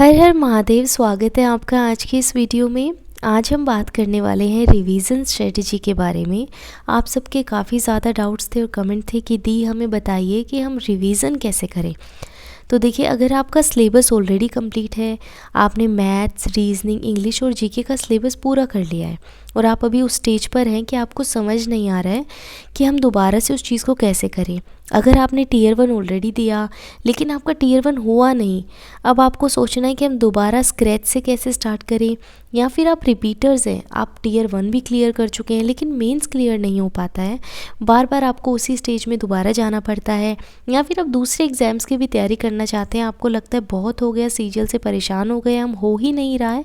हर हर महादेव। स्वागत है आपका आज की इस वीडियो में। आज हम बात करने वाले हैं रिवीजन स्ट्रेटजी के बारे में। आप सबके काफ़ी ज़्यादा डाउट्स थे और कमेंट थे कि दी हमें बताइए कि हम रिवीजन कैसे करें। तो देखिए, अगर आपका सिलेबस ऑलरेडी कंप्लीट है, आपने मैथ्स, रीजनिंग, इंग्लिश और जीके का सिलेबस पूरा कर लिया है और आप अभी उस स्टेज पर हैं कि आपको समझ नहीं आ रहा है कि हम दोबारा से उस चीज़ को कैसे करें। अगर आपने टियर 1 ऑलरेडी दिया लेकिन आपका टियर 1 हुआ नहीं, अब आपको सोचना है कि हम दोबारा स्क्रैच से कैसे स्टार्ट करें। या फिर आप रिपीटर्स हैं, आप टियर 1 भी क्लियर कर चुके हैं लेकिन मेंस क्लियर नहीं हो पाता है, बार बार आपको उसी स्टेज में दोबारा जाना पड़ता है। या फिर आप दूसरे एग्ज़ाम्स की भी तैयारी करना चाहते हैं, आपको लगता है बहुत हो गया, सीजीएल से परेशान हो गए हम, हो ही नहीं रहा है।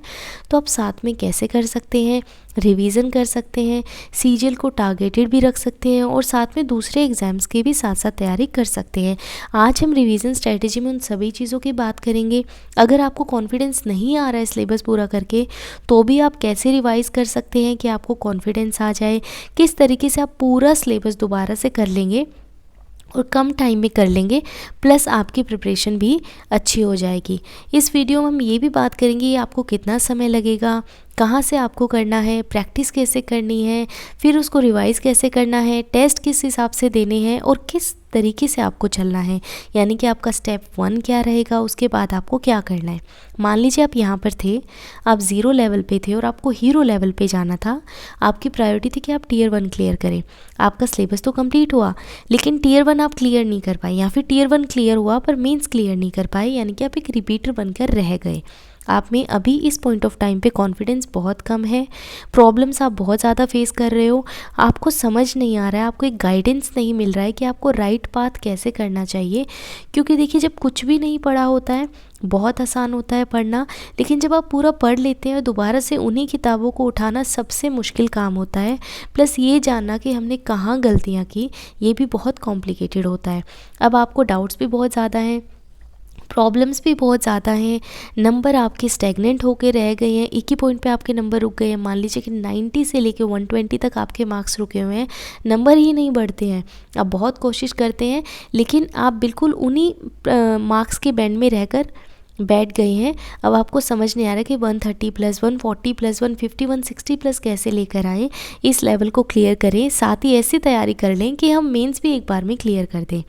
तो आप साथ में कैसे कर सकते हैं, रिवीजन कर सकते हैं, सीजीएल को टारगेटेड भी रख सकते हैं और साथ में दूसरे एग्ज़ाम्स की भी साथ साथ तैयारी कर सकते हैं। आज हम रिवीजन स्ट्रेटजी में उन सभी चीज़ों की बात करेंगे। अगर आपको कॉन्फिडेंस नहीं आ रहा है सिलेबस पूरा करके, तो भी आप कैसे रिवाइज़ कर सकते हैं कि आपको कॉन्फिडेंस आ जाए, किस तरीके से आप पूरा सिलेबस दोबारा से कर लेंगे और कम टाइम में कर लेंगे, प्लस आपकी प्रिपरेशन भी अच्छी हो जाएगी। इस वीडियो में हम ये भी बात करेंगे ये आपको कितना समय लगेगा, कहाँ से आपको करना है, प्रैक्टिस कैसे करनी है, फिर उसको रिवाइज़ कैसे करना है, टेस्ट किस हिसाब से देने हैं और किस तरीके से आपको चलना है। यानी कि आपका स्टेप 1 क्या रहेगा, उसके बाद आपको क्या करना है। मान लीजिए आप यहाँ पर थे, आप 0 लेवल पे थे और आपको हीरो लेवल पे जाना था। आपकी प्रायोरिटी थी कि आप टियर 1 क्लियर करें। आपका सिलेबस तो कंप्लीट हुआ लेकिन टियर 1 आप क्लियर नहीं कर पाए, या फिर टियर 1 क्लियर हुआ पर मेंस क्लियर नहीं कर पाए, यानी कि आप एक रिपीटर बनकर रह गए। आप में अभी इस पॉइंट ऑफ टाइम पे कॉन्फिडेंस बहुत कम है, प्रॉब्लम्स आप बहुत ज़्यादा फेस कर रहे हो, आपको समझ नहीं आ रहा है, आपको एक गाइडेंस नहीं मिल रहा है कि आपको राइट पाथ कैसे करना चाहिए। क्योंकि देखिए, जब कुछ भी नहीं पढ़ा होता है बहुत आसान होता है पढ़ना, लेकिन जब आप पूरा पढ़ लेते हैं दोबारा से उन्हीं किताबों को उठाना सबसे मुश्किल काम होता है। प्लस ये जानना कि हमने कहाँ गलतियाँ की, ये भी बहुत कॉम्प्लिकेटेड होता है। अब आपको डाउट्स भी बहुत ज़्यादा हैं, प्रॉब्लम्स भी बहुत ज़्यादा हैं, नंबर आपके स्टैग्नेंट होकर रह गए हैं, एक ही पॉइंट पे आपके नंबर रुक गए हैं। मान लीजिए कि 90 से लेके 120 तक आपके मार्क्स रुके हुए हैं, नंबर ही नहीं बढ़ते हैं। आप बहुत कोशिश करते हैं लेकिन आप बिल्कुल उन्हीं मार्क्स के बैंड में रहकर बैठ गए हैं। अब आपको समझ नहीं आ रहा कि 130 प्लस 140 प्लस 150 160 प्लस कैसे लेकर आए, इस लेवल को क्लियर करें। साथ ही ऐसी तैयारी कर लें कि हम मेंस भी एक बार में क्लियर कर दें।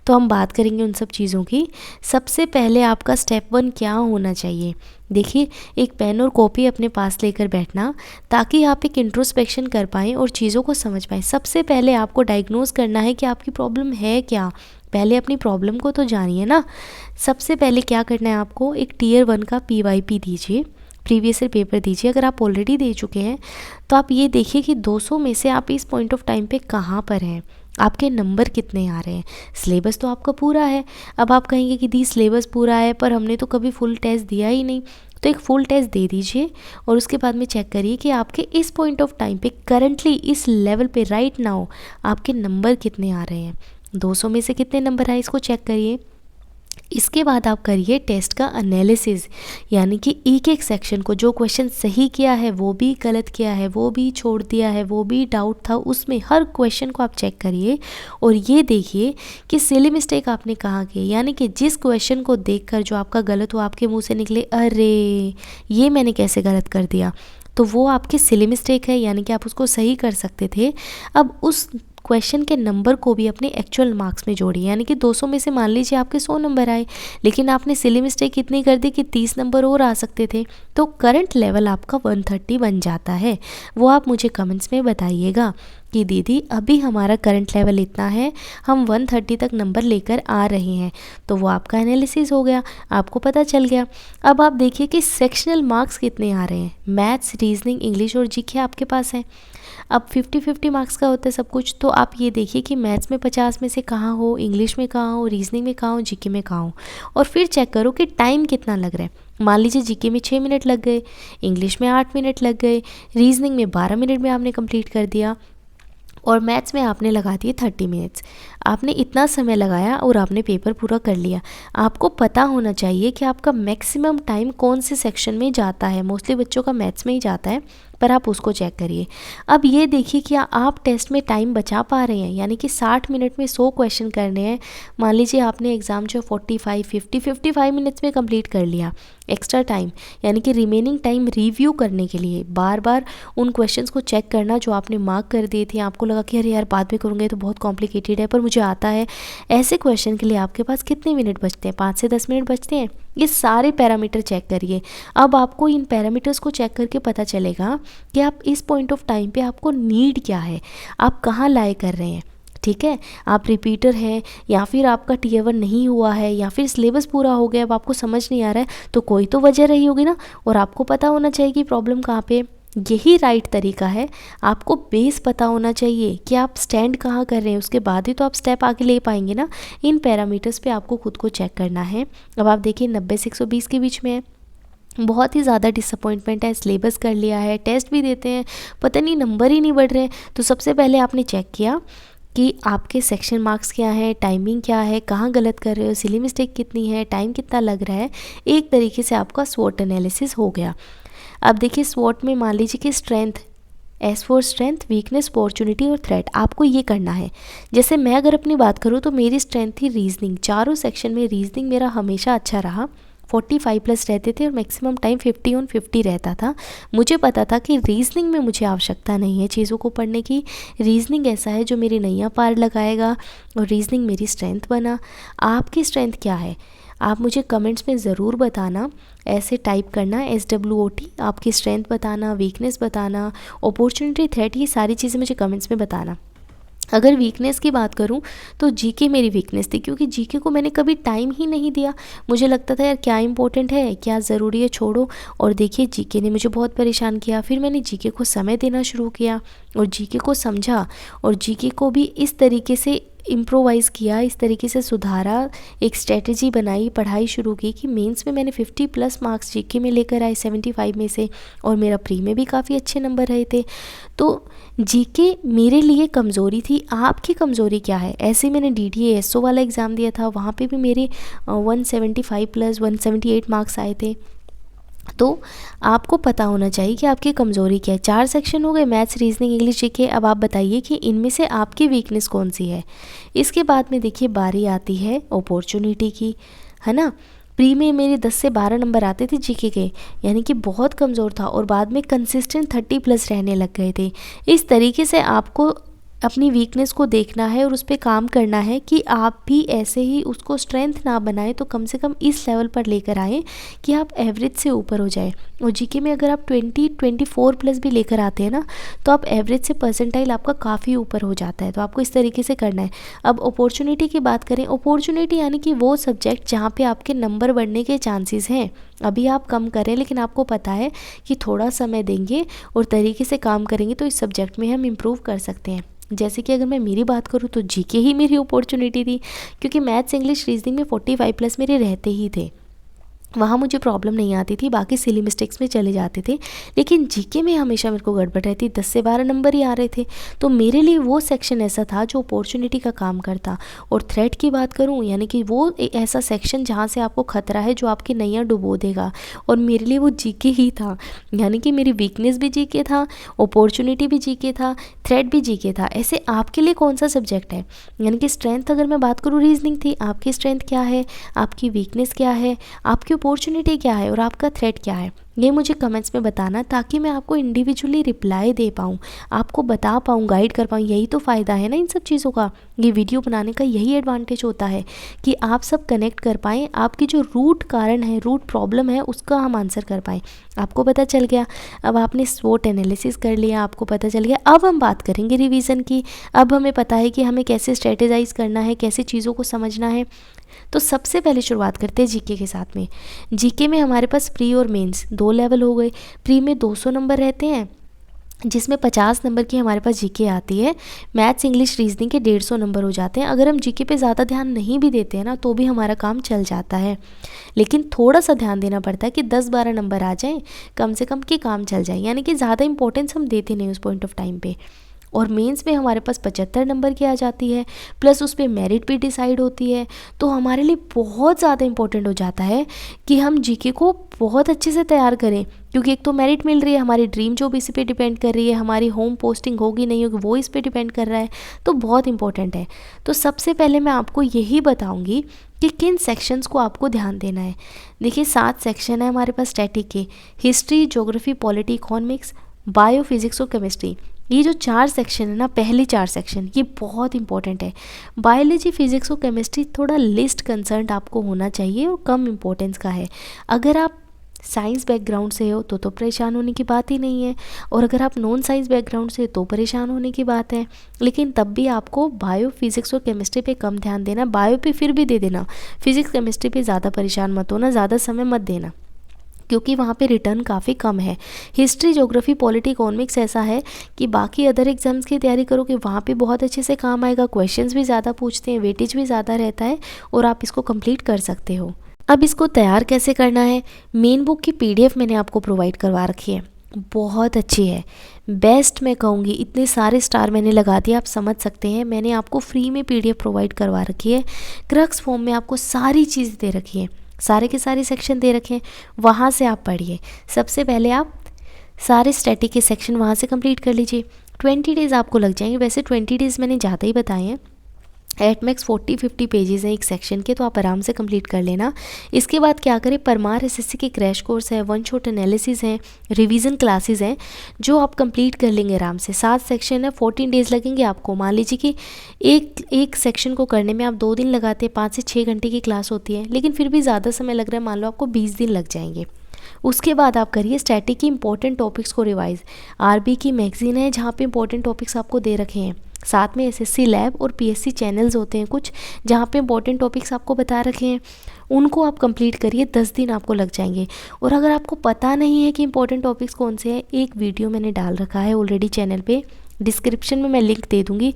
तो हम बात करेंगे उन सब चीज़ों की। सबसे पहले आपका स्टेप 1 क्या होना चाहिए। देखिए, एक पेन और कॉपी अपने पास लेकर बैठना, ताकि आप एक इंट्रोस्पेक्शन कर पाएँ और चीज़ों को समझ पाएँ। सबसे पहले आपको डायग्नोज करना है कि आपकी प्रॉब्लम है क्या। पहले अपनी प्रॉब्लम को तो जानिए ना। सबसे पहले क्या करना है, आपको एक टियर 1 का PYP दीजिए, प्रीवियस ईयर पेपर दीजिए। अगर आप ऑलरेडी दे चुके हैं तो आप ये देखिए कि 200 में से आप इस पॉइंट ऑफ टाइम पे कहाँ पर हैं, आपके नंबर कितने आ रहे हैं। सिलेबस तो आपका पूरा है। अब आप कहेंगे कि दी सिलेबस पूरा है पर हमने तो कभी फुल टेस्ट दिया ही नहीं, तो एक फुल टेस्ट दे दीजिए और उसके बाद में चेक करिए कि आपके इस पॉइंट ऑफ टाइम पे करंटली इस लेवल पे राइट नाउ आपके नंबर कितने आ रहे हैं। 200 में से कितने नंबर आए, इसको चेक करिए। इसके बाद आप करिए टेस्ट का एनालिसिस, यानी कि एक एक सेक्शन को, जो क्वेश्चन सही किया है वो भी, गलत किया है वो भी, छोड़ दिया है वो भी, डाउट था उसमें, हर क्वेश्चन को आप चेक करिए और ये देखिए कि सिली मिस्टेक आपने कहाँ की। यानी कि जिस क्वेश्चन को देखकर जो आपका गलत हो, आपके मुंह से निकले अरे ये मैंने कैसे गलत कर दिया, तो वो आपकी सिली मिस्टेक है, यानी कि आप उसको सही कर सकते थे। अब उस क्वेश्चन के नंबर को भी अपने एक्चुअल मार्क्स में जोड़िए। यानी कि 200 में से मान लीजिए आपके 100 नंबर आए, लेकिन आपने सिली मिस्टेक कितनी कर दी कि 30 नंबर और आ सकते थे, तो करंट लेवल आपका 130 बन जाता है। वो आप मुझे कमेंट्स में बताइएगा कि दीदी अभी हमारा करंट लेवल इतना है, हम 130 तक नंबर लेकर आ रहे हैं। तो वो आपका एनालिसिस हो गया, आपको पता चल गया। अब आप देखिए कि सेक्शनल मार्क्स कितने आ रहे हैं। मैथ्स, रीजनिंग, इंग्लिश और जीके आपके पास हैं। अब 50-50 मार्क्स का होता है सब कुछ, तो आप ये देखिए कि मैथ्स में 50 में से कहाँ हो, इंग्लिश में कहाँ हो, रीजनिंग में कहाँ हो, जीके में कहाँ हो, और फिर चेक करो कि टाइम कितना लग रहा है। मान लीजिए जीके में 6 मिनट लग गए, इंग्लिश में 8 मिनट लग गए, रीजनिंग में 12 मिनट में आपने कंप्लीट कर दिया और मैथ्स में आपने लगा दिए 30 मिनट्स। आपने इतना समय लगाया और आपने पेपर पूरा कर लिया। आपको पता होना चाहिए कि आपका मैक्सिमम टाइम कौन से सेक्शन में जाता है। मोस्टली बच्चों का मैथ्स में ही जाता है, पर आप उसको चेक करिए। अब ये देखिए कि आप टेस्ट में टाइम बचा पा रहे हैं, यानी कि 60 मिनट में 100 क्वेश्चन करने हैं। मान लीजिए आपने एग्ज़ाम जो 55 मिनट्स में कंप्लीट कर लिया। एक्स्ट्रा टाइम यानी कि रिमेनिंग टाइम रिव्यू करने के लिए, बार बार उन क्वेश्चंस को चेक करना जो आपने मार्क कर दिए थे, आपको लगा कि अरे यार बाद में करूँगे तो बहुत कॉम्प्लिकेटेड है पर मुझे आता है, ऐसे क्वेश्चन के लिए आपके पास कितने मिनट बचते हैं? 5 से 10 मिनट बचते हैं। ये सारे पैरामीटर चेक करिए। अब आपको इन पैरामीटर्स को चेक करके पता चलेगा कि आप इस पॉइंट ऑफ टाइम पे आपको नीड क्या है, आप कहाँ लाए कर रहे हैं। ठीक है, आप रिपीटर हैं या फिर आपका Tier 1 नहीं हुआ है या फिर सिलेबस पूरा हो गया, अब आपको समझ नहीं आ रहा है, तो कोई तो वजह रही होगी ना, और आपको पता होना चाहिए कि प्रॉब्लम कहाँ पे। यही राइट तरीका है। आपको बेस पता होना चाहिए कि आप स्टैंड कहाँ कर रहे हैं, उसके बाद ही तो आप स्टेप आगे ले पाएंगे ना। इन पैरामीटर्स पे आपको खुद को चेक करना है। अब आप देखिए 90 से 120 के बीच में है, बहुत ही ज़्यादा डिसअपॉइंटमेंट है। सिलेबस कर लिया है, टेस्ट भी देते हैं, पता नहीं नंबर ही नहीं बढ़ रहे हैं। तो सबसे पहले आपने चेक किया कि आपके सेक्शन मार्क्स क्या है, टाइमिंग क्या है, कहाँ गलत कर रहे हो, सिली मिस्टेक कितनी है, टाइम कितना लग रहा है। एक तरीके से आपका स्वॉट एनालिसिस हो गया। अब देखिए स्वॉट में मान लीजिए कि strength, S for strength, weakness, opportunity और थ्रेट, आपको ये करना है। जैसे मैं अगर अपनी बात करूँ तो मेरी स्ट्रेंथ थी रीजनिंग। चारों सेक्शन में रीजनिंग मेरा हमेशा अच्छा रहा, 45+ रहते थे और मैक्सिमम टाइम 50/50 रहता था। मुझे पता था कि रीजनिंग में मुझे आवश्यकता नहीं है चीज़ों को पढ़ने की। रीजनिंग ऐसा है जो मेरी नैया पार लगाएगा, और रीजनिंग मेरी स्ट्रेंथ बना। आपकी स्ट्रेंथ क्या है आप मुझे कमेंट्स में ज़रूर बताना। ऐसे टाइप करना SWOT, आपकी स्ट्रेंथ बताना, वीकनेस बताना, अपॉर्चुनिटी, थ्रेट, ये सारी चीज़ें मुझे कमेंट्स में बताना। अगर वीकनेस की बात करूं तो जीके मेरी वीकनेस थी, क्योंकि जीके को मैंने कभी टाइम ही नहीं दिया। मुझे लगता था यार क्या इंपॉर्टेंट है, क्या ज़रूरी है, छोड़ो। और देखिए जीके ने मुझे बहुत परेशान किया। फिर मैंने जीके को समय देना शुरू किया और जीके को समझा, और जीके को भी इस तरीके से इम्प्रोवाइज़ किया, इस तरीके से सुधारा, एक स्ट्रेटजी बनाई, पढ़ाई शुरू की कि मेंस में मैंने 50+ मार्क्स जीके में लेकर आई 75 में से, और मेरा प्री में भी काफ़ी अच्छे नंबर रहे थे। तो जीके मेरे लिए कमज़ोरी थी। आपकी कमज़ोरी क्या है? ऐसे मैंने DDA SO वाला एग्ज़ाम दिया था, वहाँ पे भी मेरे 175+ 178 मार्क्स आए थे। तो आपको पता होना चाहिए कि आपकी कमज़ोरी क्या है। 4 सेक्शन हो गए, मैथ्स, रीजनिंग, इंग्लिश, जीके। अब आप बताइए कि इनमें से आपकी वीकनेस कौन सी है। इसके बाद में देखिए बारी आती है अपॉर्चुनिटी की, है ना। प्री में मेरे 10 से 12 नंबर आते थे जीके के, यानी कि बहुत कमज़ोर था, और बाद में कंसिस्टेंट 30+ रहने लग गए थे। इस तरीके से आपको अपनी वीकनेस को देखना है और उस पर काम करना है कि आप भी ऐसे ही उसको स्ट्रेंथ ना बनाए, तो कम से कम इस लेवल पर लेकर आए कि आप एवरेज से ऊपर हो जाए। और जीके में अगर आप 24+ भी लेकर आते हैं ना, तो आप एवरेज से परसेंटाइल आपका काफ़ी ऊपर हो जाता है। तो आपको इस तरीके से करना है। अब अपॉर्चुनिटी की बात करें, अपॉर्चुनिटी यानी कि वो सब्जेक्ट जहाँ पे आपके नंबर बढ़ने के चांसेस हैं। अभी आप कम करें, लेकिन आपको पता है कि थोड़ा समय देंगे और तरीके से काम करेंगे तो इस सब्जेक्ट में हम इम्प्रूव कर सकते हैं। जैसे कि अगर मैं मेरी बात करूँ तो जीके ही मेरी अपॉर्चुनिटी थी, क्योंकि मैथ्स, इंग्लिश, रीजनिंग में 45+ मेरे रहते ही थे। वहाँ मुझे प्रॉब्लम नहीं आती थी, बाकी सिली मिस्टेक्स में चले जाते थे। लेकिन जीके में हमेशा मेरे को गड़बड़ रहती, 10 से 12 नंबर ही आ रहे थे। तो मेरे लिए वो सेक्शन ऐसा था जो अपॉर्चुनिटी का काम करता। और थ्रेट की बात करूँ, यानी कि वो ऐसा सेक्शन जहाँ से आपको खतरा है, जो आपकी नैया डुबो देगा, और मेरे लिए वो जीके ही था। यानी कि मेरी वीकनेस भी जीके था, अपॉर्चुनिटी भी जीके था, थ्रेट भी जीके था। ऐसे आपके लिए कौन सा सब्जेक्ट है? यानी कि स्ट्रेंथ अगर मैं बात करूँ रीजनिंग थी, आपकी स्ट्रेंथ क्या है, आपकी वीकनेस क्या है, आपकी अपॉर्चुनिटी क्या है और आपका थ्रेट क्या है, ये मुझे कमेंट्स में बताना, ताकि मैं आपको इंडिविजुअली रिप्लाई दे पाऊँ, आपको बता पाऊँ, गाइड कर पाऊँ। यही तो फ़ायदा है ना इन सब चीज़ों का। ये वीडियो बनाने का यही एडवांटेज होता है कि आप सब कनेक्ट कर पाएँ, आपकी जो रूट कारण है, रूट प्रॉब्लम है, उसका हम आंसर कर पाएँ। आपको पता चल गया। अब आपने स्वॉट एनालिसिस कर लिया, आपको पता चल गया। अब हम बात करेंगे रिवीजन की। अब हमें पता है कि हमें कैसे स्ट्रेटेजाइज करना है, कैसे चीज़ों को समझना है। तो सबसे पहले शुरुआत करते हैं जीके के साथ में। जीके में हमारे पास प्री और मेंस 2 लेवल हो गए। प्री में 200 नंबर रहते हैं, जिसमें 50 नंबर की हमारे पास जीके आती है। मैथ्स, इंग्लिश, रीजनिंग के 150 नंबर हो जाते हैं। अगर हम जीके पे ज़्यादा ध्यान नहीं भी देते हैं ना, तो भी हमारा काम चल जाता है। लेकिन थोड़ा सा ध्यान देना पड़ता है कि 10-12 नंबर आ जाएं, कम से कम कि काम चल जाए। यानी कि ज़्यादा इंपॉर्टेंस हम देते नहीं उस पॉइंट ऑफ टाइम पे। और मेंस में हमारे पास 75 नंबर की आ जाती है, प्लस उस पर मेरिट भी डिसाइड होती है। तो हमारे लिए बहुत ज़्यादा इंपॉर्टेंट हो जाता है कि हम जीके को बहुत अच्छे से तैयार करें, क्योंकि एक तो मेरिट मिल रही है, हमारी ड्रीम जॉब इसी पे डिपेंड कर रही है, हमारी होम पोस्टिंग होगी नहीं होगी वो इस पे डिपेंड कर रहा है, तो बहुत इंपॉर्टेंट है। तो सबसे पहले मैं आपको यही बताऊंगी कि किन सेक्शंस को आपको ध्यान देना है। देखिए 7 सेक्शन है हमारे पास स्टैटिक के, history, geography, polity, economics, bio, physics और केमिस्ट्री। ये जो 4 सेक्शन है ना, पहले 4 सेक्शन ये बहुत इंपॉर्टेंट है। बायोलॉजी, फिजिक्स और केमिस्ट्री थोड़ा लिस्ट कंसर्न आपको होना चाहिए और कम इम्पोर्टेंस का है। अगर आप साइंस बैकग्राउंड से हो तो परेशान होने की बात ही नहीं है, और अगर आप नॉन साइंस बैकग्राउंड से तो परेशान होने की बात है। लेकिन तब भी आपको बायो, फिजिक्स और केमिस्ट्री पे कम ध्यान देना, बायो पे फिर भी दे देना, फिजिक्स केमिस्ट्री पे ज़्यादा परेशान मत होना, ज़्यादा समय मत देना, क्योंकि वहाँ पे रिटर्न काफ़ी कम है। हिस्ट्री, ज्योग्राफी, पॉलिटी, इकोनॉमिक्स ऐसा है कि बाकी अदर एग्जाम्स की तैयारी करोगे वहाँ पे बहुत अच्छे से काम आएगा, क्वेश्चंस भी ज़्यादा पूछते हैं, वेटेज भी ज़्यादा रहता है और आप इसको कंप्लीट कर सकते हो। अब इसको तैयार कैसे करना है, मेन बुक की PDF मैंने आपको प्रोवाइड करवा रखी है, बहुत अच्छी है, बेस्ट मैं कहूँगी। इतने सारे स्टार मैंने लगा दिए, आप समझ सकते हैं। मैंने आपको फ्री में PDF प्रोवाइड करवा रखी है, क्रक्स फॉर्म में आपको सारी चीज़ दे रखी है, सारे के सारे सेक्शन दे रखे हैं, वहाँ से आप पढ़िए। सबसे पहले आप सारे स्टैटिक के सेक्शन वहाँ से कंप्लीट कर लीजिए। 20 डेज़ आपको लग जाएंगे, वैसे 20 डेज़ मैंने ज़्यादा ही बताए हैं, एट मैक्स 40-50 पेजेस हैं एक सेक्शन के, तो आप आराम से कंप्लीट कर लेना। इसके बाद क्या करें, परमार SSC के क्रैश कोर्स है, वन शॉट एनालिसिस हैं, रिवीजन क्लासेस हैं, जो आप कंप्लीट कर लेंगे आराम से। 7 सेक्शन है, 14 डेज़ लगेंगे आपको। मान लीजिए कि एक सेक्शन को करने में आप 2 दिन लगाते हैं, 5 से 6 घंटे की क्लास होती है, लेकिन फिर भी ज़्यादा समय लग रहा है, मान लो आपको 20 दिन लग जाएंगे। उसके बाद आप करिए स्टैटिक की इंपॉर्टेंट टॉपिक्स को रिवाइज। RB की मैगजीन है जहाँ पे इंपॉर्टेंट टॉपिक्स आपको दे रखे हैं, साथ में SSC लैब और PSC चैनल्स होते हैं कुछ, जहाँ पे इंपॉर्टेंट टॉपिक्स आपको बता रखे हैं, उनको आप कंप्लीट करिए। 10 दिन आपको लग जाएंगे। और अगर आपको पता नहीं है कि इंपॉर्टेंट टॉपिक्स कौन से हैं, एक वीडियो मैंने डाल रखा है ऑलरेडी चैनल पे, डिस्क्रिप्शन में मैं लिंक दे दूँगी।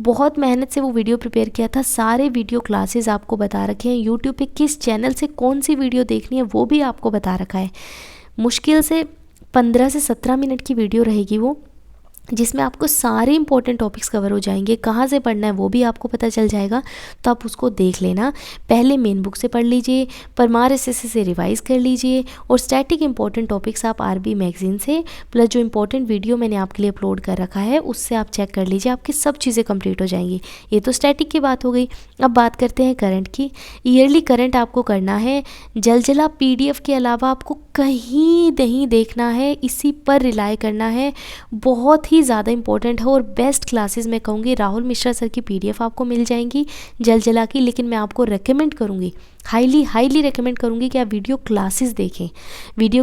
बहुत मेहनत से वो वीडियो प्रिपेयर किया था, सारे वीडियो क्लासेस आपको बता रखे हैं, यूट्यूब पे किस चैनल से कौन सी वीडियो देखनी है वो भी आपको बता रखा है। मुश्किल से 15 से 17 मिनट की वीडियो रहेगी वो, जिसमें आपको सारे इंपॉर्टेंट टॉपिक्स कवर हो जाएंगे, कहाँ से पढ़ना है वो भी आपको पता चल जाएगा, तो आप उसको देख लेना। पहले मेन बुक से पढ़ लीजिए, परमार SSC से रिवाइज कर लीजिए, और स्टैटिक इंपॉर्टेंट टॉपिक्स आप RB मैगजीन से, प्लस जो इंपॉर्टेंट वीडियो मैंने आपके लिए अपलोड कर रखा है उससे आप चेक कर लीजिए, आपकी सब चीज़ें कंप्लीट हो जाएंगी। ये तो स्टैटिक की बात हो गई। अब बात करते हैं करंट की। ईयरली करंट आपको करना है, जलजला PDF के अलावा आपको कहीं नहीं देखना है, इसी पर रिलाई करना है, बहुत ही ज़्यादा इंपॉर्टेंट है। और बेस्ट क्लासेस मैं कहूँगी राहुल मिश्रा सर की PDF आपको मिल जाएंगी जलजला की, लेकिन मैं आपको रेकमेंड करूँगी, हाईली रेकमेंड करूँगी कि आप वीडियो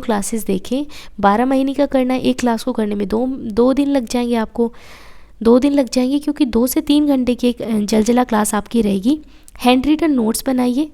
क्लासेस देखें। 12 महीने का करना है, एक क्लास को करने में दो दिन लग जाएंगे आपको, 2 दिन लग जाएंगे, क्योंकि 2 से 3 घंटे की एक जलजला क्लास आपकी रहेगी। हैंड रिटन नोट्स बनाइए,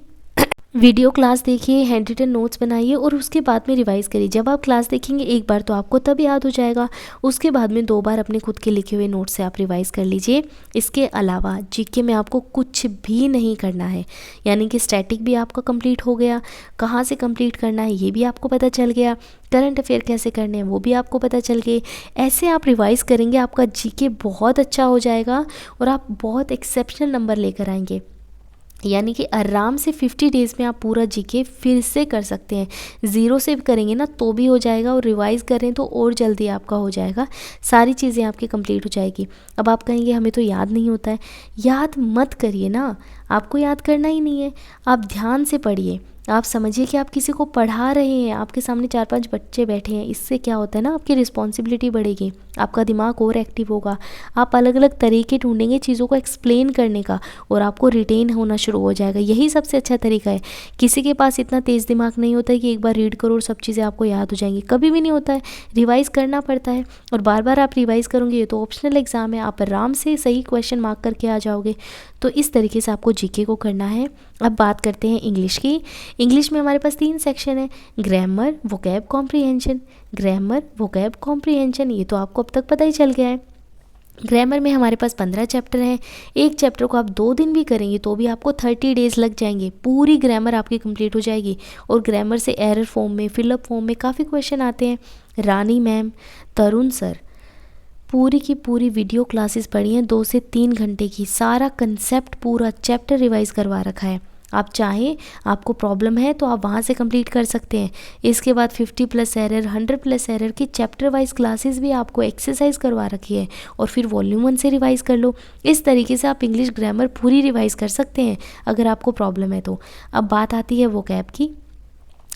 वीडियो क्लास देखिए, हैंड रिटन नोट्स बनाइए और उसके बाद में रिवाइज़ करिए। जब आप क्लास देखेंगे एक बार तो आपको तब याद हो जाएगा, उसके बाद में 2 बार अपने खुद के लिखे हुए नोट्स से आप रिवाइज़ कर लीजिए। इसके अलावा जीके में आपको कुछ भी नहीं करना है, यानी कि स्टैटिक भी आपका कंप्लीट हो गया, कहाँ से कंप्लीट करना है ये भी आपको पता चल गया, करंट अफेयर कैसे करने हैं वो भी आपको पता चल गए। ऐसे आप रिवाइज़ करेंगे, आपका जीके बहुत अच्छा हो जाएगा और आप बहुत एक्सेप्शनल नंबर लेकर आएंगे, यानी कि आराम से 50 डेज़ में आप पूरा जीके फिर से कर सकते हैं। 0 से करेंगे ना तो भी हो जाएगा, और रिवाइज़ करें तो और जल्दी आपका हो जाएगा, सारी चीज़ें आपकी कंप्लीट हो जाएगी। अब आप कहेंगे हमें तो याद नहीं होता है, याद मत करिए ना, आपको याद करना ही नहीं है, आप ध्यान से पढ़िए। आप समझिए कि आप किसी को पढ़ा रहे हैं, आपके सामने 4-5 बच्चे बैठे हैं, इससे क्या होता है ना, आपकी रिस्पॉन्सिबिलिटी बढ़ेगी, आपका दिमाग और एक्टिव होगा, आप अलग अलग तरीके ढूंढेंगे चीज़ों को एक्सप्लेन करने का, और आपको रिटेन होना शुरू हो जाएगा। यही सबसे अच्छा तरीका है। किसी के पास इतना तेज़ दिमाग नहीं होता है कि एक बार रीड करो और सब चीज़ें आपको याद हो जाएंगी, कभी भी नहीं होता है, रिवाइज़ करना पड़ता है, और बार बार आप रिवाइज़ करोगे, ये तो ऑप्शनल एग्ज़ाम है, आप आराम से सही क्वेश्चन मार्क करके आ जाओगे। तो इस तरीके से आपको जीके को करना है। अब बात करते हैं इंग्लिश की। इंग्लिश में हमारे पास 3 सेक्शन है, grammar, vocab, comprehension. Grammar, vocab, comprehension, ये तो आपको अब तक पता ही चल गया है। ग्रामर में हमारे पास 15 चैप्टर हैं, एक चैप्टर को आप 2 दिन भी करेंगे तो भी आपको 30 डेज़ लग जाएंगे, पूरी ग्रामर आपकी कंप्लीट हो जाएगी। और ग्रामर से एरर फॉर्म में, फिलअप फॉर्म में काफ़ी क्वेश्चन आते हैं। रानी मैम, तरुण सर पूरी की पूरी वीडियो क्लासेस पढ़ी हैं 2 से 3 घंटे की, सारा कंसेप्ट पूरा चैप्टर रिवाइज़ करवा रखा है। आप चाहें, आपको प्रॉब्लम है तो आप वहाँ से कंप्लीट कर सकते हैं। इसके बाद 50+ एरर, 100+ एरर की चैप्टर वाइज क्लासेस भी आपको एक्सरसाइज करवा रखी है, और फिर वॉल्यूम 1 से रिवाइज़ कर लो। इस तरीके से आप इंग्लिश ग्रामर पूरी रिवाइज़ कर सकते हैं अगर आपको प्रॉब्लम है तो। अब बात आती है वोकैब की।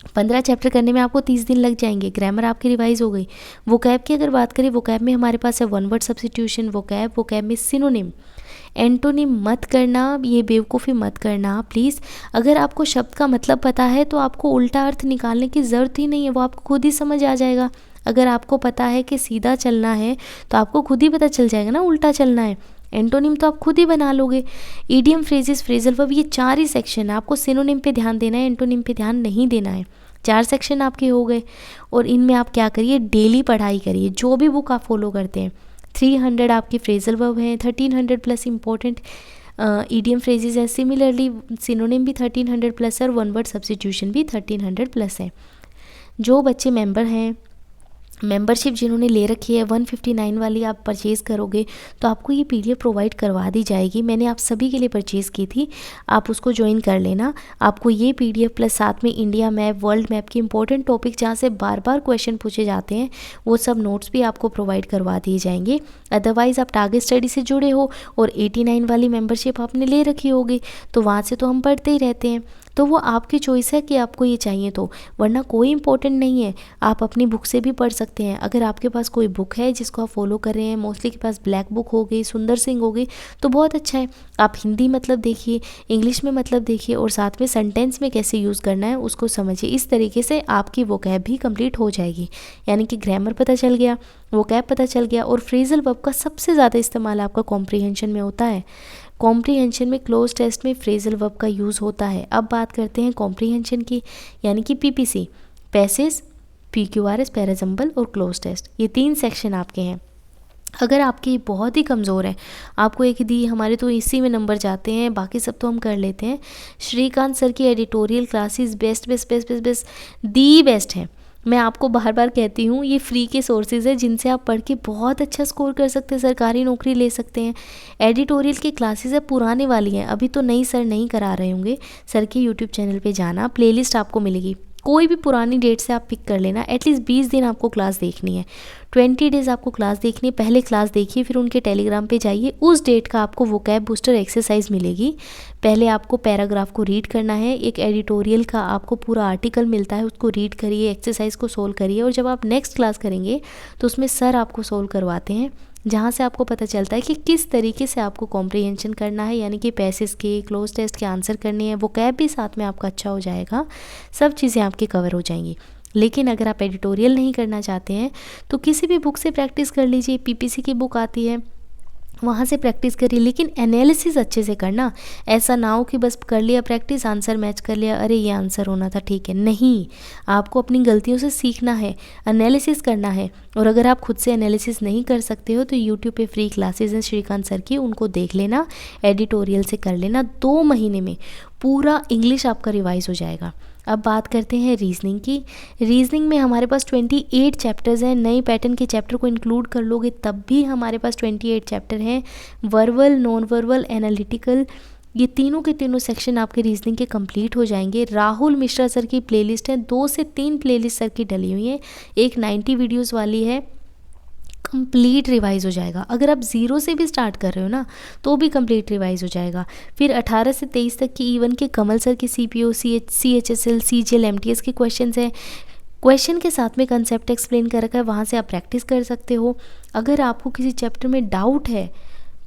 15 चैप्टर करने में आपको 30 दिन लग जाएंगे। ग्रामर आपकी रिवाइज हो गई। वोकैब की अगर बात करें, वोकैब में हमारे पास है वन वर्ड सब्स्टिट्यूशन, वोकैब में सिनोनिम। एंटोनिम मत करना, ये बेवकूफ़ी मत करना प्लीज़। अगर आपको शब्द का मतलब पता है तो आपको उल्टा अर्थ निकालने की ज़रूरत ही नहीं है, वो आपको खुद ही समझ आ जाएगा। अगर आपको पता है कि सीधा चलना है तो आपको खुद ही पता चल जाएगा ना उल्टा चलना है। एंटोनिम तो आप खुद ही बना लोगे। ईडियम, फ्रेजेस, फ्रेजल वर्ब, ये 4 ही सेक्शन है। आपको सिनोनिम पे ध्यान देना है, एंटोनिम पे ध्यान नहीं देना है। 4 सेक्शन आपके हो गए, और इनमें आप क्या करिए, डेली पढ़ाई करिए, जो भी बुक आप फॉलो करते हैं। 300 आपके फ्रेजल वर्ब हैं, 1300+ इंपॉर्टेंट ईडियम फ्रेजेस है। सिमिलरली सिनोनिम भी 1300+ है, और वन वर्ड सब्स्टिट्यूशन भी 1300+ है। जो बच्चे मेंबर हैं, मेंबरशिप जिन्होंने ले रखी है 159 वाली, आप परचेज़ करोगे तो आपको ये PDF प्रोवाइड करवा दी जाएगी। मैंने आप सभी के लिए परचेज़ की थी, आप उसको ज्वाइन कर लेना। आपको ये PDF प्लस साथ में इंडिया मैप, वर्ल्ड मैप के इंपॉर्टेंट टॉपिक जहाँ से बार बार क्वेश्चन पूछे जाते हैं, वो सब नोट्स भी आपको प्रोवाइड करवा दिए जाएंगे। अदरवाइज़ आप टारगेट स्टडी से जुड़े हो और 89 वाली मेम्बरशिप आपने ले रखी होगी, तो वहाँ से तो हम पढ़ते ही रहते हैं, तो वो आपकी चॉइस है कि आपको ये चाहिए तो, वरना कोई इंपॉर्टेंट नहीं है। आप अपनी बुक से भी पढ़ सकते हैं। अगर आपके पास कोई बुक है जिसको आप फॉलो कर रहे हैं, मोस्टली के पास ब्लैक बुक हो गई, सुंदर सिंह हो गई, तो बहुत अच्छा है। आप हिंदी मतलब देखिए, इंग्लिश में मतलब देखिए, और साथ में सेंटेंस में कैसे यूज़ करना है उसको समझिए। इस तरीके से आपकी वोकैब भी कंप्लीट हो जाएगी। यानी कि ग्रामर पता चल गया, वोकैब पता चल गया, और फ्रेजल वर्ब का सबसे ज़्यादा इस्तेमाल आपका कॉम्प्रीहेंशन में होता है। कॉम्प्रीहेंशन में क्लोज टेस्ट में फ्रेजल वर्ब का यूज़ होता है। अब बात करते हैं कॉम्प्रीहेंशन की, यानी कि PPC, पैसेज, PQRS, पैराजम्बल और क्लोज टेस्ट, ये 3 सेक्शन आपके हैं। अगर आपके बहुत ही कमज़ोर है, आपको एक दी हमारे तो इसी में नंबर जाते हैं, बाकी सब तो हम कर लेते हैं। श्रीकांत सर की editorial classes best best best best best the best है। मैं आपको बार बार कहती हूँ, ये फ्री के सोर्सेज है जिनसे आप पढ़ के बहुत अच्छा स्कोर कर सकते हैं, सरकारी नौकरी ले सकते हैं। एडिटोरियल की क्लासेस है पुराने वाली हैं, अभी तो नई सर नहीं करा रहे होंगे। सर के यूट्यूब चैनल पे जाना, प्लेलिस्ट आपको मिलेगी, कोई भी पुरानी डेट से आप पिक कर लेना। एटलीस्ट 20 दिन आपको क्लास देखनी है, 20 डेज़ आपको क्लास देखनी है। पहले क्लास देखिए, फिर उनके टेलीग्राम पे जाइए, उस डेट का आपको वोकैब बूस्टर एक्सरसाइज मिलेगी। पहले आपको पैराग्राफ को रीड करना है, एक एडिटोरियल का आपको पूरा आर्टिकल मिलता है, उसको रीड करिए, एक्सरसाइज को सोल्व करिए, और जब आप नेक्स्ट क्लास करेंगे तो उसमें सर आपको सोल्व करवाते हैं, जहाँ से आपको पता चलता है कि किस तरीके से आपको कॉम्प्रीहेंशन करना है, यानी कि पैसेज के, क्लोज टेस्ट के आंसर करने हैं। वोकैब भी साथ में आपका अच्छा हो जाएगा, सब चीज़ें आपकी कवर हो जाएंगी। लेकिन अगर आप एडिटोरियल नहीं करना चाहते हैं तो किसी भी बुक से प्रैक्टिस कर लीजिए। PPC की बुक आती है, वहाँ से प्रैक्टिस करिए, लेकिन एनालिसिस अच्छे से करना। ऐसा ना हो कि बस कर लिया प्रैक्टिस, आंसर मैच कर लिया, अरे ये आंसर होना था, ठीक है, नहीं। आपको अपनी गलतियों से सीखना है, एनालिसिस करना है। और अगर आप खुद से एनालिसिस नहीं कर सकते हो तो यूट्यूब पे फ्री क्लासेस हैं श्रीकांत सर की, उनको देख लेना, एडिटोरियल से कर लेना। 2 महीने में पूरा इंग्लिश आपका रिवाइज हो जाएगा। अब बात करते हैं रीजनिंग की। रीजनिंग में हमारे पास 28 चैप्टर्स हैं। नए पैटर्न के चैप्टर को इंक्लूड कर लोगे तब भी हमारे पास 28 चैप्टर हैं। वर्बल, नॉन वर्बल, एनालिटिकल, ये तीनों के तीनों सेक्शन आपके रीजनिंग के कंप्लीट हो जाएंगे। राहुल मिश्रा सर की प्लेलिस्ट है, 2 से 3 प्लेलिस्ट सर की डली हुई है, एक 90 वीडियोज़ वाली है, कंप्लीट रिवाइज हो जाएगा। अगर आप 0 से भी स्टार्ट कर रहे हो ना तो भी कंप्लीट रिवाइज हो जाएगा। फिर 18 से 23 तक की इवन के कमल सर की CPO, CHSL, CGL, MTS के क्वेश्चंस हैं। क्वेश्चन के साथ में कंसेप्ट एक्सप्लेन कर रखा है, वहाँ से आप प्रैक्टिस कर सकते हो। अगर आपको किसी चैप्टर में डाउट है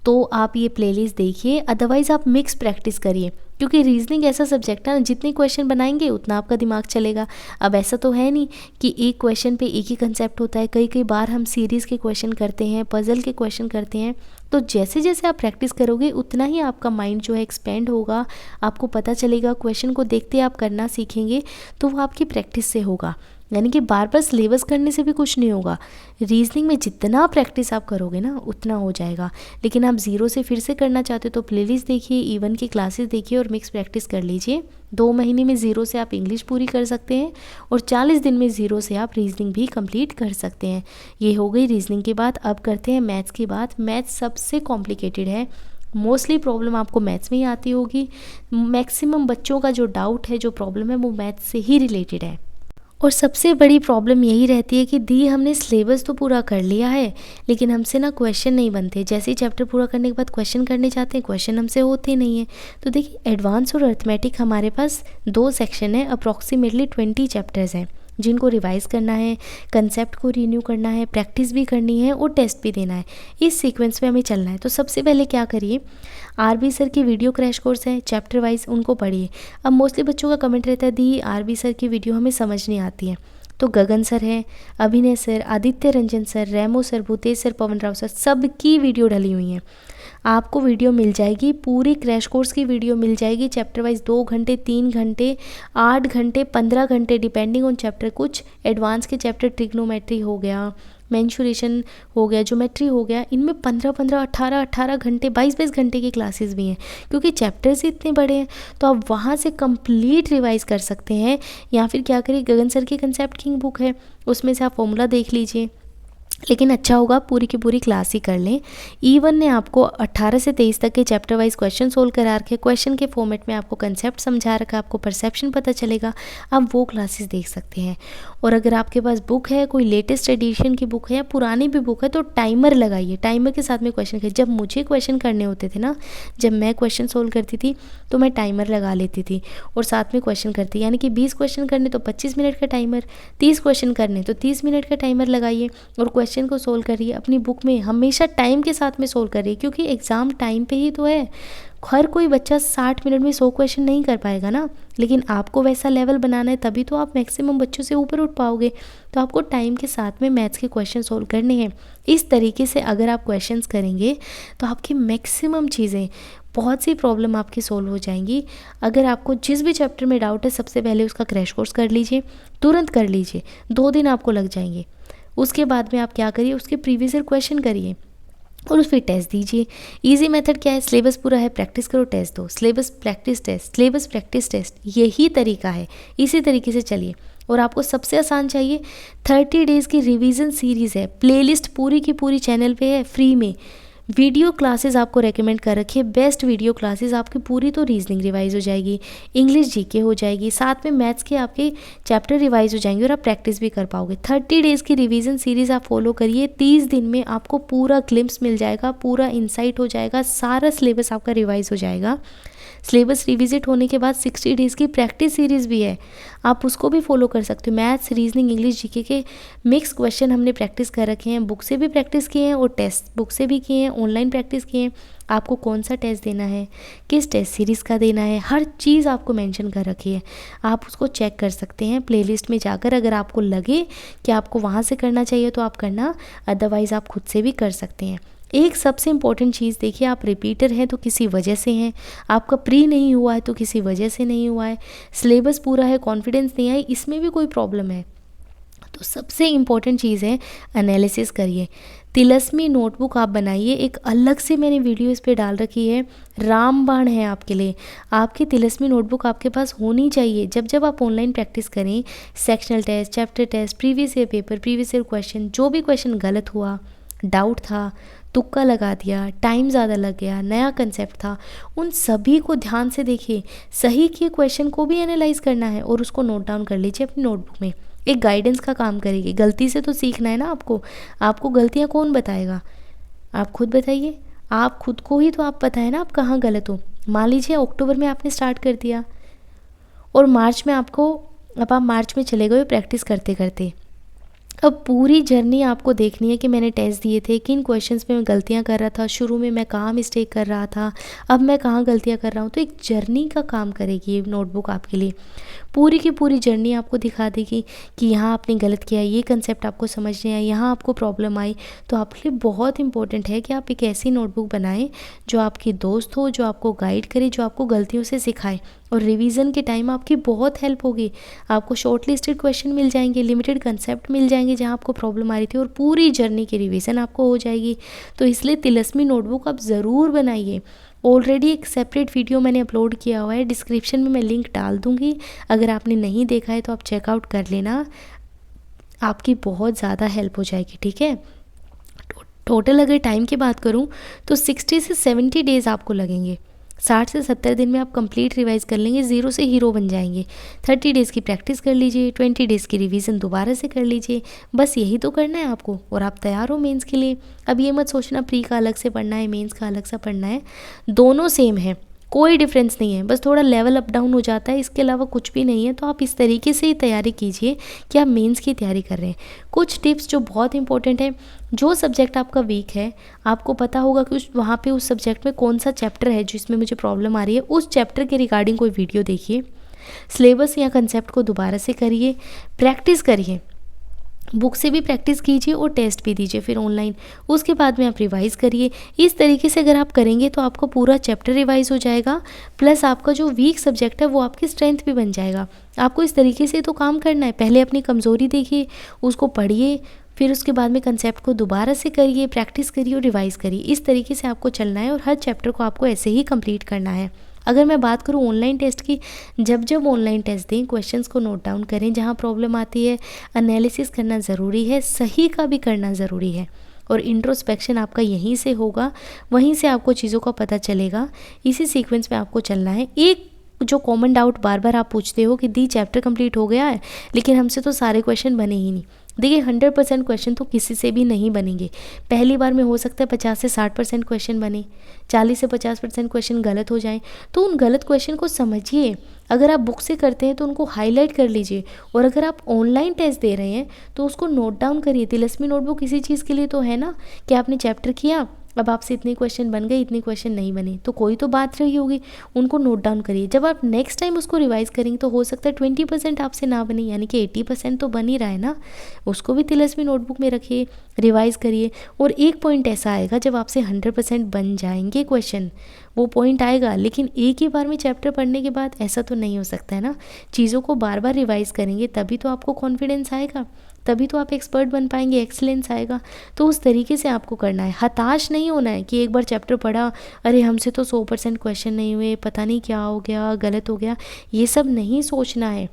तो आप ये प्लेलिस्ट देखिए, अदरवाइज़ आप मिक्स प्रैक्टिस करिए, क्योंकि रीजनिंग ऐसा सब्जेक्ट है ना, जितने क्वेश्चन बनाएंगे उतना आपका दिमाग चलेगा। अब ऐसा तो है नहीं कि एक क्वेश्चन पे एक ही कंसेप्ट होता है, कई बार हम सीरीज़ के क्वेश्चन करते हैं, पजल के क्वेश्चन करते हैं। तो जैसे जैसे आप प्रैक्टिस करोगे उतना ही आपका माइंड जो है एक्सपेंड होगा, आपको पता चलेगा, क्वेश्चन को देखते आप करना सीखेंगे तो वो आपकी प्रैक्टिस से होगा। यानी कि बार बार सिलेबस करने से भी कुछ नहीं होगा। रीजनिंग में जितना प्रैक्टिस आप करोगे ना उतना हो जाएगा। लेकिन आप ज़ीरो से फिर से करना चाहते हो तो प्लेलिस्ट देखिए, इवन की क्लासेस देखिए और मिक्स प्रैक्टिस कर लीजिए। 2 महीने में ज़ीरो से आप इंग्लिश पूरी कर सकते हैं और 40 दिन में ज़ीरो से आप रीजनिंग भी कंप्लीट कर सकते हैं। ये हो गई रीजनिंग की बात। अब करते हैं मैथ्स की बात। मैथ्स सबसे कॉम्प्लिकेटेड है। मोस्टली प्रॉब्लम आपको मैथ्स में ही आती होगी। मैक्सिमम बच्चों का जो डाउट है, जो प्रॉब्लम है, वो मैथ्स से ही रिलेटेड है। और सबसे बड़ी प्रॉब्लम यही रहती है कि दी हमने सिलेबस तो पूरा कर लिया है लेकिन हमसे ना क्वेश्चन नहीं बनते। जैसे ही चैप्टर पूरा करने के बाद क्वेश्चन करने जाते हैं, क्वेश्चन हमसे होते नहीं हैं। तो देखिए, एडवांस और अर्थमेटिक हमारे पास 2 सेक्शन है, अप्रॉक्सीमेटली 20 चैप्टर्स हैं जिनको रिवाइज़ करना है, कंसेप्ट को रिन्यू करना है, प्रैक्टिस भी करनी है और टेस्ट भी देना है। इस सीक्वेंस में हमें चलना है। तो सबसे पहले क्या करिए, आरबी सर की वीडियो क्रैश कोर्स है, चैप्टर वाइज उनको पढ़िए। अब मोस्टली बच्चों का कमेंट रहता है दी आरबी सर की वीडियो हमें समझ नहीं आती है। तो गगन सर है, अभिनय सर, आदित्य रंजन सर, रेमो सर, भूतेश सर, पवन राव सर, सबकी वीडियो डली हुई हैं। आपको वीडियो मिल जाएगी, पूरी क्रैश कोर्स की वीडियो मिल जाएगी, चैप्टर वाइज 2 घंटे, 3 घंटे, 8 घंटे, 15 घंटे डिपेंडिंग ऑन चैप्टर। कुछ एडवांस के चैप्टर ट्रिग्नोमेट्री हो गया, मेंशुरेशन हो गया, ज्योमेट्री हो गया, इनमें 15-15, 18-18 घंटे, 22-22 घंटे की क्लासेस भी हैं क्योंकि चैप्टर्स इतने बड़े हैं। तो आप वहाँ से कंप्लीट रिवाइज कर सकते हैं। या फिर क्या करिए, गगन सर की कंसेप्ट किंग बुक है, उसमें से आप फॉर्मूला देख लीजिए। लेकिन अच्छा होगा पूरी की पूरी क्लास ही कर लें। E1 ने आपको 18 से 23 तक के चैप्टर वाइज क्वेश्चन सोल्व करा रखे, क्वेश्चन के फॉर्मेट में आपको कंसेप्ट समझा रखा, आपको परसेप्शन पता चलेगा, आप वो क्लासेस देख सकते हैं। और अगर आपके पास बुक है, कोई लेटेस्ट एडिशन की बुक है या पुरानी भी बुक है, तो टाइमर लगाइए, टाइमर के साथ में क्वेश्चन जब मुझे क्वेश्चन करने होते थे ना, जब मैं क्वेश्चन सोल्व करती थी तो मैं टाइमर लगा लेती थी और साथ में क्वेश्चन करती, यानी कि 20 क्वेश्चन करने तो 25 मिनट का टाइमर, 30 क्वेश्चन करने तो 30 मिनट का टाइमर लगाइए और क्वेश्चन को सोल्व करिए। अपनी बुक में हमेशा टाइम के साथ में सोल्व करिए क्योंकि एग्ज़ाम टाइम पे ही तो है। हर कोई बच्चा 60 मिनट में 100 क्वेश्चन नहीं कर पाएगा ना, लेकिन आपको वैसा लेवल बनाना है तभी तो आप मैक्सिमम बच्चों से ऊपर उठ पाओगे। तो आपको टाइम के साथ में मैथ्स के क्वेश्चन सोल्व करने हैं। इस तरीके से अगर आप क्वेश्चंस करेंगे तो आपकी मैक्सिमम चीज़ें, बहुत सी प्रॉब्लम आपकी सोल्व हो जाएंगी। अगर आपको जिस भी चैप्टर में डाउट है, सबसे पहले उसका क्रैश कोर्स कर लीजिए, तुरंत कर लीजिए, 2 दिन आपको लग जाएंगे। उसके बाद में आप क्या करिए, उसके प्रीवियस ईयर क्वेश्चन करिए और उस पर टेस्ट दीजिए। इजी मेथड क्या है, सिलेबस पूरा है, प्रैक्टिस करो, टेस्ट दो, syllabus practice test, syllabus practice test, यही तरीका है। इसी तरीके से चलिए। और आपको सबसे आसान चाहिए, 30 डेज़ की रिवीजन सीरीज़ है, प्लेलिस्ट पूरी की पूरी चैनल पे है, फ्री में। वीडियो क्लासेस आपको रेकमेंड कर रखी है, बेस्ट वीडियो क्लासेस आपकी पूरी। तो रीजनिंग रिवाइज हो जाएगी, इंग्लिश जीके हो जाएगी, साथ में मैथ्स के आपके चैप्टर रिवाइज हो जाएंगे और आप प्रैक्टिस भी कर पाओगे। 30 डेज़ की रिवीजन सीरीज़ आप फॉलो करिए, 30 दिन में आपको पूरा ग्लिम्स मिल जाएगा, पूरा इंसाइट हो जाएगा, सारा सिलेबस आपका रिवाइज हो जाएगा। सिलेबस रिविजिट होने के बाद 60 डेज़ की प्रैक्टिस सीरीज़ भी है, आप उसको भी फॉलो कर सकते हो। मैथ्स, रीजनिंग, इंग्लिश, जीके के मिक्स क्वेश्चन हमने प्रैक्टिस कर रखे हैं, बुक से भी प्रैक्टिस किए हैं और टेस्ट बुक से भी किए हैं, ऑनलाइन प्रैक्टिस किए हैं। आपको कौन सा टेस्ट देना है, किस टेस्ट सीरीज़ का देना है, हर चीज़ आपको मेंशन कर रखी है। आप उसको चेक कर सकते हैं प्लेलिस्ट में जाकर। अगर आपको लगे कि आपको वहाँ से करना चाहिए तो आप करना, अदरवाइज़ आप खुद से भी कर सकते हैं। एक सबसे इम्पॉर्टेंट चीज़ देखिए, आप रिपीटर हैं तो किसी वजह से हैं, आपका प्री नहीं हुआ है तो किसी वजह से नहीं हुआ है, सिलेबस पूरा है, कॉन्फिडेंस नहीं आई, इसमें भी कोई प्रॉब्लम है। तो सबसे इम्पॉर्टेंट चीज़ है एनालिसिस करिए। तिलस्मी नोटबुक आप बनाइए, एक अलग से मैंने वीडियो इस पे डाल रखी है, रामबाण है आपके लिए। आपकी तिलस्मी नोटबुक आपके पास होनी चाहिए। जब जब आप ऑनलाइन प्रैक्टिस करें, sectional test, chapter test, previous year paper, previous year question, जो भी क्वेश्चन गलत हुआ, डाउट था, तुक्का लगा दिया, टाइम ज़्यादा लग गया, नया कंसेप्ट था, उन सभी को ध्यान से देखिए। सही के क्वेश्चन को भी एनालाइज करना है और उसको नोट डाउन कर लीजिए अपनी नोटबुक में। एक गाइडेंस का काम करेगी। गलती से तो सीखना है ना आपको गलतियाँ कौन बताएगा, आप खुद बताइए। आप खुद को ही तो आप पता है ना आप कहाँ गलत हो। मान लीजिए अक्टूबर में आपने स्टार्ट कर दिया और मार्च में अब आप मार्च में चले गए प्रैक्टिस करते करते। अब पूरी जर्नी आपको देखनी है कि मैंने टेस्ट दिए थे, किन क्वेश्चंस में मैं गलतियां कर रहा था, शुरू में मैं कहाँ मिस्टेक कर रहा था, अब मैं कहाँ गलतियां कर रहा हूँ। तो एक जर्नी का काम करेगी ये नोटबुक आपके लिए। पूरी की पूरी जर्नी आपको दिखा देगी कि यहाँ आपने गलत किया, ये कंसेप्ट आपको समझ नहीं आया, यहाँ आपको प्रॉब्लम आई। तो आपके लिए बहुत इंपॉर्टेंट है कि आप एक ऐसी नोटबुक बनाएं जो आपकी दोस्त हो, जो आपको गाइड करे, जो आपको गलतियों से सिखाए। और रिवीजन के टाइम आपकी बहुत हेल्प होगी। आपको शॉर्ट लिस्टेड क्वेश्चन मिल जाएंगे, लिमिटेड कंसेप्ट मिल जाएंगे जहाँ आपको प्रॉब्लम आ रही थी, और पूरी जर्नी की रिवीजन आपको हो जाएगी। तो इसलिए तिलस्मी नोटबुक आप ज़रूर बनाइए। ऑलरेडी एक सेपरेट वीडियो मैंने अपलोड किया हुआ है, डिस्क्रिप्शन में मैं लिंक डाल दूँगी। अगर आपने नहीं देखा है तो आप चेकआउट कर लेना, आपकी बहुत ज़्यादा हेल्प हो जाएगी। ठीक है, टोटल अगर टाइम की बात करूं तो 60 से 70 डेज़ आपको लगेंगे। 60 से 70 दिन में आप कंप्लीट रिवाइज कर लेंगे, ज़ीरो से हीरो बन जाएंगे। 30 डेज़ की प्रैक्टिस कर लीजिए, 20 डेज़ की रिवीजन दोबारा से कर लीजिए। बस यही तो करना है आपको, और आप तैयार हो मेंस के लिए। अब ये मत सोचना प्री का अलग से पढ़ना है, मेंस का अलग से पढ़ना है। दोनों सेम है, कोई डिफरेंस नहीं है, बस थोड़ा लेवल अप डाउन हो जाता है, इसके अलावा कुछ भी नहीं है। तो आप इस तरीके से ही तैयारी कीजिए कि आप मेंस की तैयारी कर रहे हैं। कुछ टिप्स जो बहुत इंपॉर्टेंट है, जो सब्जेक्ट आपका वीक है, आपको पता होगा कि वहाँ पे उस सब्जेक्ट में कौन सा चैप्टर है जिसमें मुझे प्रॉब्लम आ रही है, उस चैप्टर के रिगार्डिंग कोई वीडियो देखिए, सिलेबस या कंसेप्ट को दोबारा से करिए, प्रैक्टिस करिए, बुक से भी प्रैक्टिस कीजिए और टेस्ट भी दीजिए फिर ऑनलाइन। उसके बाद में आप रिवाइज़ करिए। इस तरीके से अगर आप करेंगे तो आपका पूरा चैप्टर रिवाइज हो जाएगा, प्लस आपका जो वीक सब्जेक्ट है वो आपकी स्ट्रेंथ भी बन जाएगा। आपको इस तरीके से तो काम करना है। पहले अपनी कमज़ोरी देखिए, उसको पढ़िए, फिर उसके बाद में कंसेप्ट को दोबारा से करिए, प्रैक्टिस करिए और रिवाइज़ करिए। इस तरीके से आपको चलना है और हर चैप्टर को आपको ऐसे ही कंप्लीट करना है। अगर मैं बात करूँ ऑनलाइन टेस्ट की, जब ऑनलाइन टेस्ट दें क्वेश्चंस को नोट डाउन करें, जहाँ प्रॉब्लम आती है एनालिसिस करना ज़रूरी है, सही का भी करना ज़रूरी है, और इंट्रोस्पेक्शन आपका यहीं से होगा, वहीं से आपको चीज़ों का पता चलेगा। इसी सीक्वेंस में आपको चलना है। एक जो कॉमन डाउट बार बार आप पूछते हो कि दी चैप्टर कंप्लीट हो गया है लेकिन हमसे तो सारे क्वेश्चन बने ही नहीं। देखिए 100% क्वेश्चन तो किसी से भी नहीं बनेंगे। पहली बार में हो सकता है 50 से 60% क्वेश्चन बने, 40 से 50% क्वेश्चन गलत हो जाएं। तो उन गलत क्वेश्चन को समझिए। अगर आप बुक से करते हैं तो उनको हाईलाइट कर लीजिए, और अगर आप ऑनलाइन टेस्ट दे रहे हैं तो उसको नोट डाउन करिए। तिलस्मी नोटबुक इसी चीज़ के लिए तो है ना कि आपने चैप्टर किया, अब आपसे इतने क्वेश्चन बन गए, इतने क्वेश्चन नहीं बने, तो कोई तो बात रही होगी, उनको नोट डाउन करिए। जब आप नेक्स्ट टाइम उसको रिवाइज करेंगे तो हो सकता है 20% आपसे ना बने, यानी कि 80% तो बन ही रहा है ना। उसको भी तिलस्मी नोटबुक में रखिए, रिवाइज करिए, और एक पॉइंट ऐसा आएगा जब आपसे 100% बन जाएंगे क्वेश्चन, वो पॉइंट आएगा। लेकिन एक ही बार में चैप्टर पढ़ने के बाद ऐसा तो नहीं हो सकता है ना। चीज़ों को बार बार रिवाइज करेंगे तभी तो आपको कॉन्फिडेंस आएगा, तभी तो आप एक्सपर्ट बन पाएंगे, एक्सीलेंस आएगा। तो उस तरीके से आपको करना है। हताश नहीं होना है कि एक बार चैप्टर पढ़ा, अरे हमसे तो 100% क्वेश्चन नहीं हुए, पता नहीं क्या हो गया, गलत हो गया, ये सब नहीं सोचना है।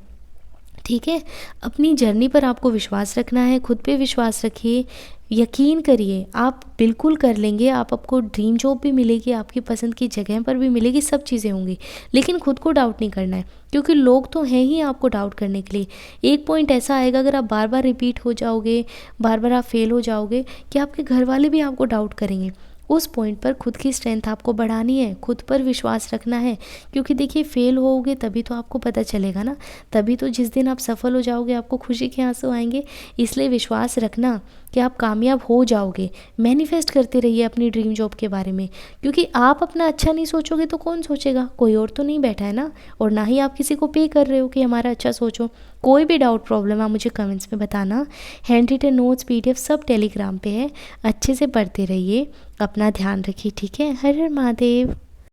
ठीक है, अपनी जर्नी पर आपको विश्वास रखना है, खुद पे विश्वास रखिए, यकीन करिए आप बिल्कुल कर लेंगे। आपको ड्रीम जॉब भी मिलेगी, आपकी पसंद की जगह पर भी मिलेगी, सब चीज़ें होंगी, लेकिन खुद को डाउट नहीं करना है, क्योंकि लोग तो हैं ही आपको डाउट करने के लिए। एक पॉइंट ऐसा आएगा अगर आप बार बार रिपीट हो जाओगे, बार बार आप फेल हो जाओगे, कि आपके घर वाले भी आपको डाउट करेंगे। उस पॉइंट पर खुद की स्ट्रेंथ आपको बढ़ानी है, खुद पर विश्वास रखना है, क्योंकि देखिए फेल होगे तभी तो आपको पता चलेगा ना, तभी तो जिस दिन आप सफल हो जाओगे आपको खुशी के आंसू आएंगे। इसलिए विश्वास रखना कि आप कामयाब हो जाओगे। मैनिफेस्ट करते रहिए अपनी ड्रीम जॉब के बारे में, क्योंकि आप अपना अच्छा नहीं सोचोगे तो कौन सोचेगा, कोई और तो नहीं बैठा है ना, और ना ही आप किसी को पे कर रहे हो कि हमारा अच्छा सोचो। कोई भी डाउट प्रॉब्लम आप मुझे कमेंट्स में बताना। हैंड रिटन नोट्स PDF सब टेलीग्राम पे है, अच्छे से पढ़ते रहिए, अपना ध्यान रखिए। ठीक है, हर हर महादेव।